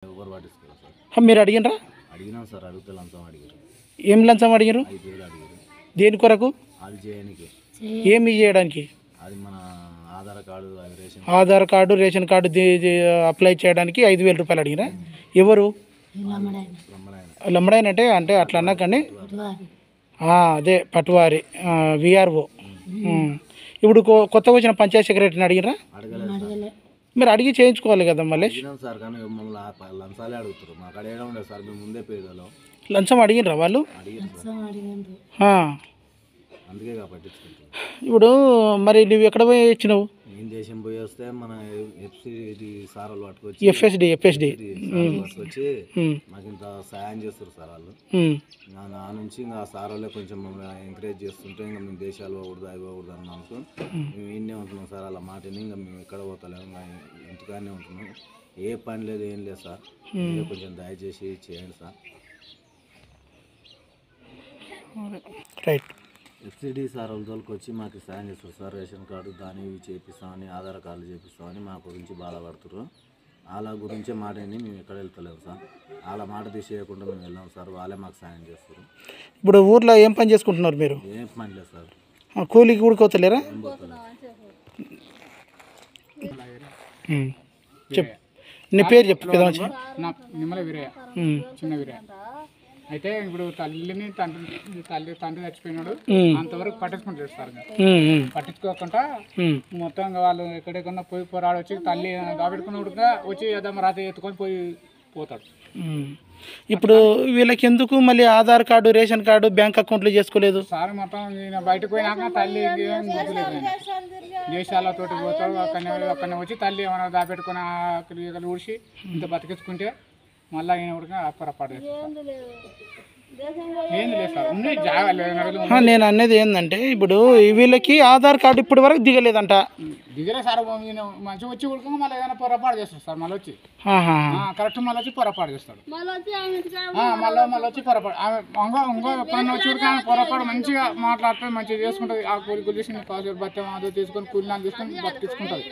ఎవరు పట్టించుకోరు సార్. మీరు అడిగినరా? అడిగినాం సార్, అడిగితే లంచం అడిగారు. ఏం లంచం అడిగారు? 5,000 అడిగారు. దేని కొరకు? అది చేయడానికి. ఏమి చేయడానికి? అది మన ఆధార్ కార్డు, అది ration Aadhaar card, ration card apply చేయడానికి 5,000 రూపాయలు అడిగిరా? ఎవరు? బ్రహ్మనాయన. లంబడాయన అంటే అట్లా అన్నా కానీ అదే పట్వారి విఆర్ఓ. ఇప్పుడు కొత్తగా వచ్చిన పంచాయత్ సెక్రటరీని అడిగిరా? అడగలేదు. మీరు అడిగి చేయించుకోవాలి కదా మళ్ళీ. అడిగినాం సార్, కానీ మమ్మల్ని లంచాలే అడుగుతారు. మాకు అడగడం ఉండదు సార్, మేము ముందే పేదలో. లంచం అడిగినరా వాళ్ళు? అందుకే పట్టించుకుంటాం. ఇప్పుడు మరి నువ్వు ఎక్కడ పోయి ఇచ్చినావు? నేను దేశం పోయి వస్తే మన ఎఫ్సిడి సార్లు పట్టుకొచ్చి ఎఫ్ఎస్డి పట్టుకొచ్చి మాకు ఇంత సాయం చేస్తారు సార్ వాళ్ళు. నా నుంచి ఇంకా సార్ వాళ్ళే కొంచెం మమ్మల్ని ఎంకరేజ్ చేస్తుంటే ఇంకా మేము దేశాలు పోకూడదు, అవి పోకూడదు అన్నాము. మేము ఇండే ఉంటున్నాం సార్, అలా మాటని ఇంకా మేము ఎక్కడ పోతలేము, ఇంకా ఇంటికాడనే ఉంటున్నాం. ఏ పని లేదు, ఏం లేదు సార్. మీరే కొంచెం దయచేసి చేయండి సార్. రైట్. ఎఫ్సిడి సార్ వాళ్ళ తోలికి వచ్చి మాకు సాయం చేస్తారు సార్. రేషన్ కార్డు దాన్ని ఇవి చేపిస్తామని, ఆధార్ కార్డు చేపిస్తామని మా గురించి బాధపడుతున్నారు. వాళ్ళ గురించే మాట అని మేము ఎక్కడ వెళ్తలేము సార్. వాళ్ళ మాట తీసేయకుండా మేము వెళ్ళాం సార్, వాళ్ళే మాకు సాయం చేస్తారు. ఇప్పుడు ఊర్లో ఏం పని చేసుకుంటున్నారు మీరు? ఏం పని లేదు సార్. కూలికి ఊడుకోవచ్చలేరా? చెప్పు, నీ పేరు చెప్పు. నిమ్మల వీరయ్య, చిన్న వీరయ్య. అయితే ఇప్పుడు తండ్రి చచ్చిపోయినాడు, అంతవరకు పట్టించుకుంటాడు సార్. పట్టించుకోకుండా మొత్తం వాళ్ళు ఎక్కడెక్కడన్నా పోయి పోరాడు వచ్చి తల్లి కాబెట్టుకున్నప్పుడు వచ్చి ఏదమ్మా రాత్రి ఎత్తుకొని పోతాడు. ఇప్పుడు వీళ్ళకి ఎందుకు మళ్ళీ Aadhaar card, ration card, bank అకౌంట్లు చేసుకోలేదు సార్? మొత్తం నేను బయటకు పోయినాక తల్లి గుర్తులేదు. దేశాలతో పోతాడు, అక్కడనే వచ్చి తల్లి ఏమైనా దాపెట్టుకుని ఊడిసి ఇంత బతికించుకుంటే మళ్ళీ ఆయన కూడా అప్పరపాటు నేను అనేది ఏంటంటే ఇప్పుడు వీళ్ళకి ఆధార్ కార్డు ఇప్పటి వరకు దిగలేదంట. దిగలే సార్, మంచిగా వచ్చి ఉడుకుని మళ్ళీ ఏదైనా పొరపాటు చేస్తాడు సార్. మళ్ళీ వచ్చి కరెక్ట్ మళ్ళీ వచ్చి పొరపాటు చేస్తాడు. మళ్ళీ వచ్చి పొరపాటు ఇంకో ఎప్పుడన్నా వచ్చి ఉడికి పొరపాటు మంచిగా మాట్లాడుతుంది, మంచిగా చేసుకుంటుంది. ఆ కూలి చేసి బట్టం అదో తీసుకొని కూలి తీసుకొని బతికించుకుంటుంది.